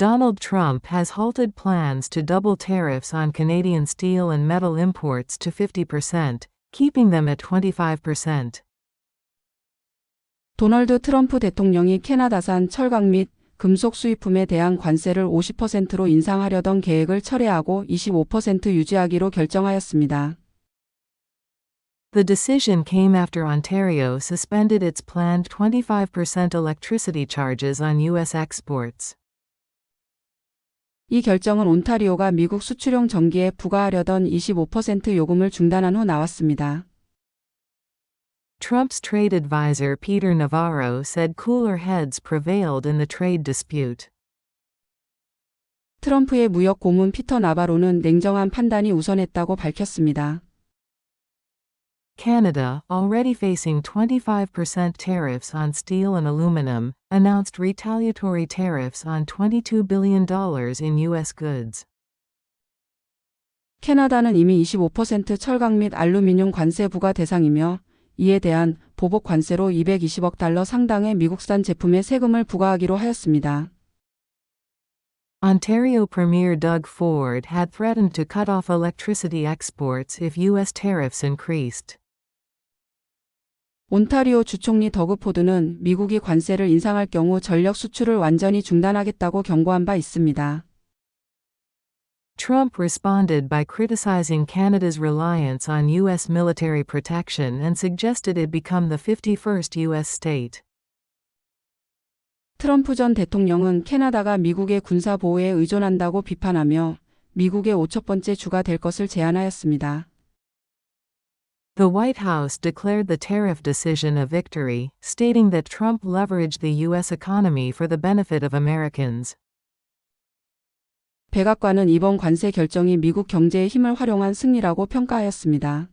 Donald Trump has halted plans to double tariffs on Canadian steel and metal imports to 50%, keeping them at 25%. 도널드 트럼프 대통령이 캐나다산 철강 및 금속 수입품에 대한 관세를 50%로 인상하려던 계획을 철회하고 25% 유지하기로 결정하였습니다. The decision came after Ontario suspended its planned 25% electricity charges on U.S. exports. 이 결정은 온타리오가 미국 수출용 전기에 부과하려던 25% 요금을 중단한 후 나왔습니다. Trump's trade advisor Peter Navarro said cooler heads prevailed in the trade dispute. 트럼프의 무역 고문 피터 나바로는 냉정한 판단이 우선했다고 밝혔습니다. Canada, already facing 25% tariffs on steel and aluminum, announced retaliatory tariffs on $22 billion in U.S. goods. 캐나다는 이미 25% 철강 및 알루미늄 관세 부과 대상이며 이에 대한 보복 관세로 $220억 상당의 미국산 제품에 세금을 부과하기로 하였습니다. Ontario Premier Doug Ford had threatened to cut off electricity exports if U.S. tariffs increased. 온타리오 주총리 더그 포드는 미국이 관세를 인상할 경우 전력 수출을 완전히 중단하겠다고 경고한 바 있습니다. Trump responded by criticizing Canada's reliance on U.S. military protection and suggested it become the 51st U.S. state. 트럼프 전 대통령은 캐나다가 미국의 군사 보호에 의존한다고 비판하며 미국의 5첫 주가 될 것을 제안하였습니다. The White House declared the tariff decision a victory, stating that Trump leveraged the U.S. economy for the benefit of Americans. 백악관은 이번 관세 결정이 미국 경제의 힘을 활용한 승리라고 평가하였습니다.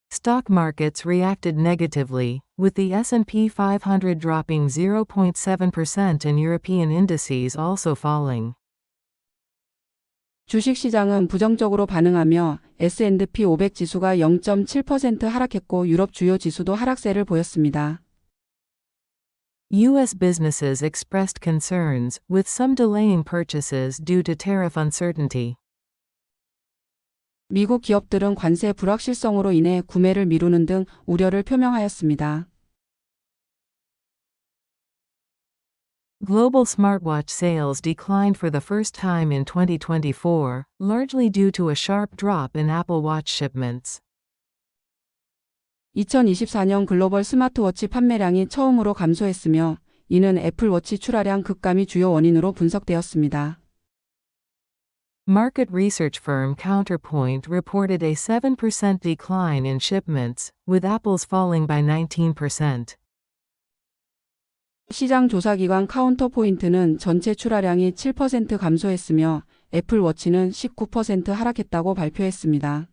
Stock markets reacted negatively, with the S&P 500 dropping 0.7% and European indices also falling. 주식시장은 부정적으로 반응하며 S&P 500 지수가 0.7% 하락했고 유럽 주요 지수도 하락세를 보였습니다. U.S. businesses expressed concerns, with some delaying purchases due to tariff uncertainty. 미국 기업들은 관세 불확실성으로 인해 구매를 미루는 등 우려를 표명하였습니다. Global smartwatch sales declined for the first time in 2024, largely due to a sharp drop in Apple Watch shipments. 2024년 글로벌 스마트워치 판매량이 처음으로 감소했으며 이는 애플워치 출하량 급감이 주요 원인으로 분석되었습니다. Market research firm Counterpoint reported a 7% decline in shipments, with Apple's falling by 19%. 시장 조사기관 카운터포인트는 전체 출하량이 7% 감소했으며 애플워치는 19% 하락했다고 발표했습니다.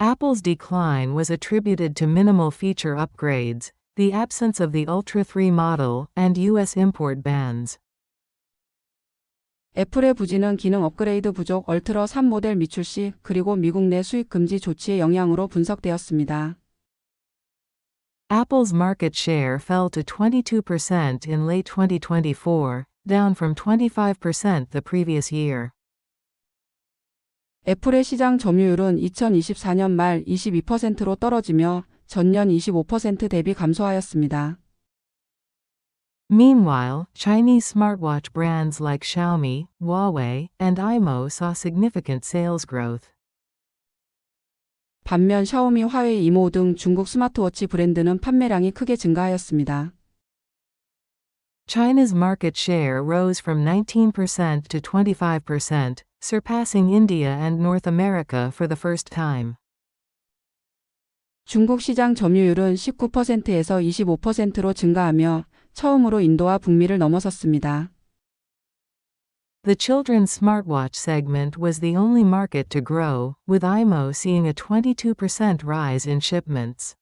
Apple's decline was attributed to minimal feature upgrades, the absence of the Ultra 3 model, and U.S. import bans. 애플의 부진은 기능 업그레이드 부족 얼트라 3 모델 미출시 그리고 미국 내 수입 금지 조치의 영향으로 분석되었습니다. Apple's market share fell to 22% in late 2024, down from 25% the previous year. 애플의 시장 점유율은 2024년 말 22%로 떨어지며 전년 25% 대비 감소하였습니다. Meanwhile, Chinese smartwatch brands like Xiaomi, Huawei, and iMo saw significant sales growth. 반면 샤오미, 화웨이, 이모 등 중국 스마트워치 브랜드는 판매량이 크게 증가하였습니다. China's market share rose from 19% to 25%, surpassing India and North America for the first time. 중국 시장 점유율은 19%에서 25%로 증가하며 처음으로 인도와 북미를 넘어섰습니다. The children's smartwatch segment was the only market to grow, with iMo seeing a 22% rise in shipments.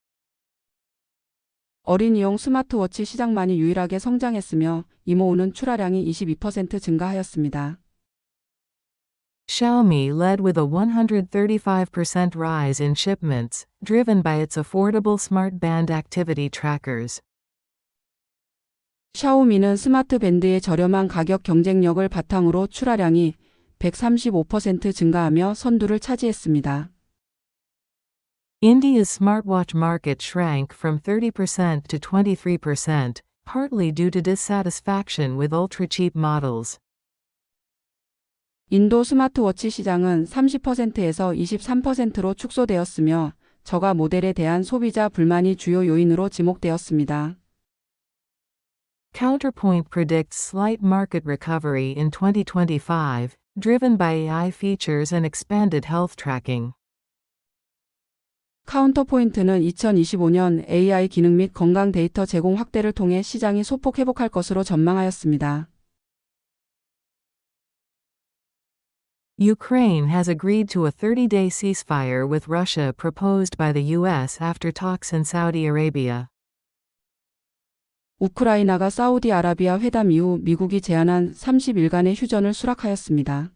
어린이용 스마트워치 시장만이 유일하게 성장했으며 이모우는 출하량이 22% 증가하였습니다. Xiaomi led with a 135% rise in shipments, driven by its affordable smart band activity trackers. 샤오미는 스마트 밴드의 저렴한 가격 경쟁력을 바탕으로 출하량이 135% 증가하며 선두를 차지했습니다. India's smartwatch market shrank from 30% to 23%, partly due to dissatisfaction with ultra-cheap models. 인도 스마트워치 시장은 30%에서 23%로 축소되었으며 저가 모델에 대한 소비자 불만이 주요 요인으로 지목되었습니다. Counterpoint predicts slight market recovery in 2025, driven by AI features and expanded health tracking. 카운터포인트는 2025년 AI 기능 및 건강 데이터 제공 확대를 통해 시장이 소폭 회복할 것으로 전망하였습니다. Ukraine has agreed to a 30-day ceasefire with Russia proposed by the U.S. after talks in Saudi Arabia. 우크라이나가 사우디아라비아 회담 이후 미국이 제안한 30일간의 휴전을 수락하였습니다.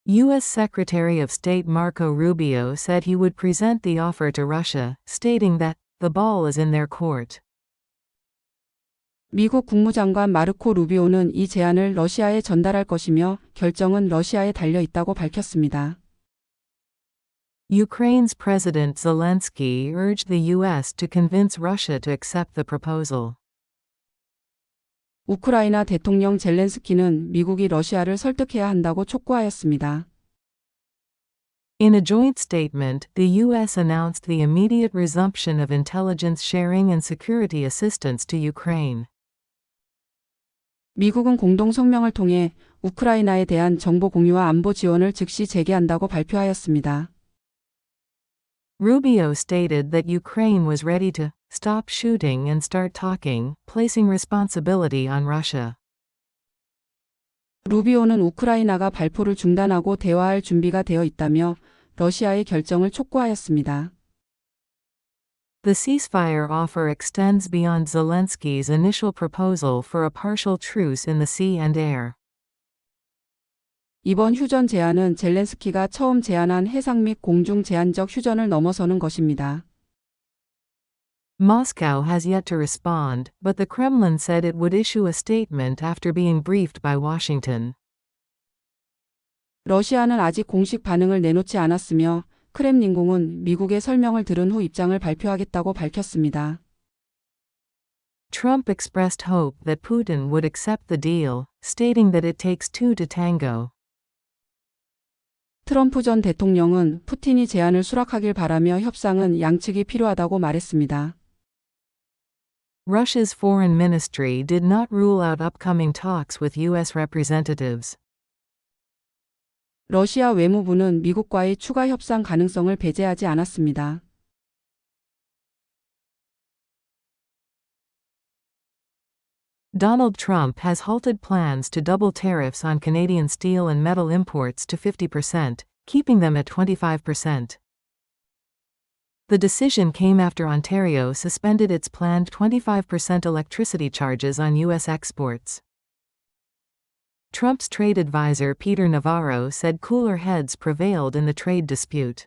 U.S. Secretary of State Marco Rubio said he would present the offer to Russia, stating that the ball is in their court. 미국 국무장관 마르코 루비오는 이 제안을 러시아에 전달할 것이며 결정은 러시아에 달려 있다고 밝혔습니다. Ukraine's President Zelensky urged the U.S. to convince Russia to accept the proposal. 우크라이나 대통령 젤렌스키는 미국이 러시아를 설득해야 한다고 촉구하였습니다. In a joint statement, the U.S. announced the immediate resumption of intelligence sharing and security assistance to Ukraine. 미국은 공동 성명을 통해 우크라이나에 대한 정보 공유와 안보 지원을 즉시 재개한다고 발표하였습니다. Rubio stated that Ukraine was ready to stop shooting and start talking, placing responsibility on Russia. 루비오는 우크라이나가 발포를 중단하고 대화할 준비가 되어 있다며 러시아의 결정을 촉구하였습니다. The ceasefire offer extends beyond Zelensky's initial proposal for a partial truce in the sea and air. 이번 휴전 제안은 젤렌스키가 처음 제안한 해상 및 공중 제한적 휴전을 넘어서는 것입니다. Moscow has yet to respond, but the Kremlin said it would issue a statement after being briefed by Washington. 러시아는 아직 공식 반응을 내놓지 않았으며 크렘린궁은 미국의 설명을 들은 후 입장을 발표하겠다고 밝혔습니다. Trump expressed hope that Putin would accept the deal, stating that it takes two to tango. 트럼프 전 대통령은 푸틴이 제안을 수락하길 바라며 협상은 양측이 필요하다고 말했습니다. Russia's foreign ministry did not rule out upcoming talks with U.S. representatives. 러시아 외무부는 미국과의 추가 협상 가능성을 배제하지 않았습니다. Donald Trump has halted plans to double tariffs on Canadian steel and metal imports to 50%, keeping them at 25%. The decision came after Ontario suspended its planned 25% electricity charges on U.S. exports. Trump's trade advisor Peter Navarro said cooler heads prevailed in the trade dispute.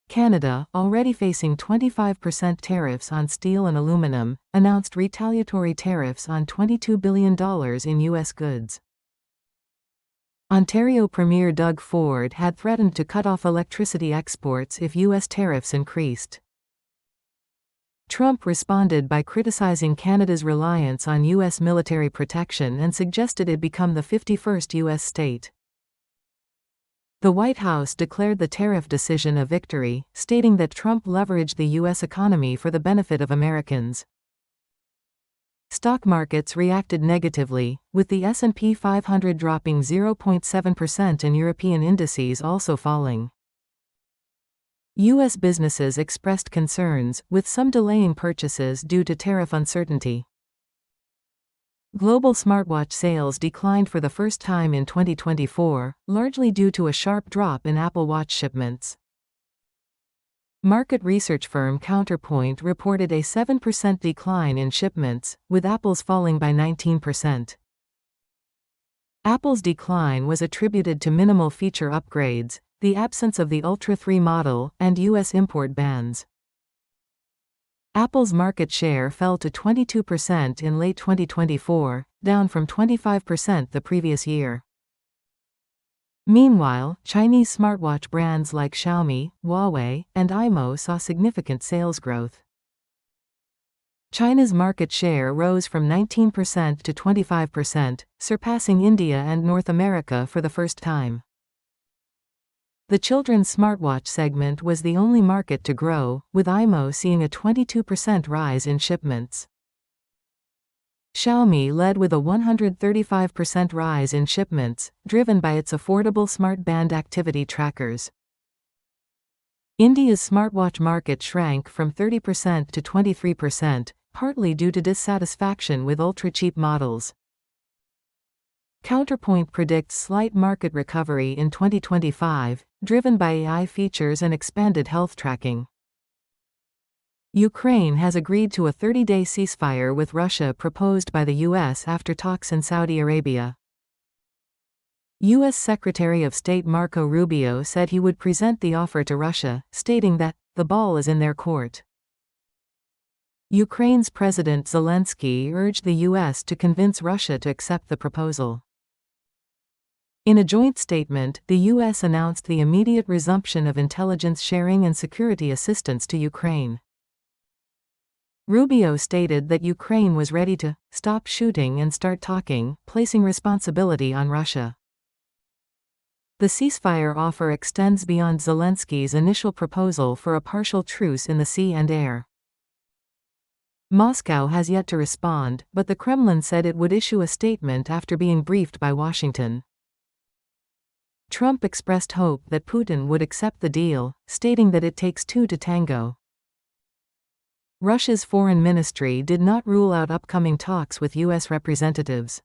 Canada, already facing 25% tariffs on steel and aluminum, announced retaliatory tariffs on $22 billion in U.S. goods. Ontario Premier Doug Ford had threatened to cut off electricity exports if U.S. tariffs increased. Trump responded by criticizing Canada's reliance on U.S. military protection and suggested it become the 51st U.S. state. The White House declared the tariff decision a victory, stating that Trump leveraged the U.S. economy for the benefit of Americans. Stock markets reacted negatively, with the S&P 500 dropping 0.7% and European indices also falling. U.S. businesses expressed concerns, with some delaying purchases due to tariff uncertainty. Global smartwatch sales declined for the first time in 2024, largely due to a sharp drop in Apple Watch shipments. Market research firm Counterpoint reported a 7% decline in shipments, with Apple's falling by 19%. Apple's decline was attributed to minimal feature upgrades, the absence of the Ultra 3 model, and U.S. import bans. Apple's market share fell to 22% in late 2024, down from 25% the previous year. Meanwhile, Chinese smartwatch brands like Xiaomi, Huawei, and iMO saw significant sales growth. China's market share rose from 19% to 25%, surpassing India and North America for the first time. The children's smartwatch segment was the only market to grow, with iMO seeing a 22% rise in shipments. Xiaomi led with a 135% rise in shipments, driven by its affordable smart band activity trackers. India's smartwatch market shrank from 30% to 23%, partly due to dissatisfaction with ultra-cheap models. Counterpoint predicts slight market recovery in 2025, driven by AI features and expanded health tracking. Ukraine has agreed to a 30-day ceasefire with Russia proposed by the U.S. after talks in Saudi Arabia. U.S. Secretary of State Marco Rubio said he would present the offer to Russia, stating that, "the ball is in their court." Ukraine's President Zelensky urged the U.S. to convince Russia to accept the proposal. In a joint statement, the U.S. announced the immediate resumption of intelligence sharing and security assistance to Ukraine. Rubio stated that Ukraine was ready to stop shooting and start talking, placing responsibility on Russia. The ceasefire offer extends beyond Zelensky's initial proposal for a partial truce in the sea and air. Moscow has yet to respond, but the Kremlin said it would issue a statement after being briefed by Washington. Trump expressed hope that Putin would accept the deal, stating that it takes two to tango. Russia's foreign ministry did not rule out upcoming talks with U.S. representatives.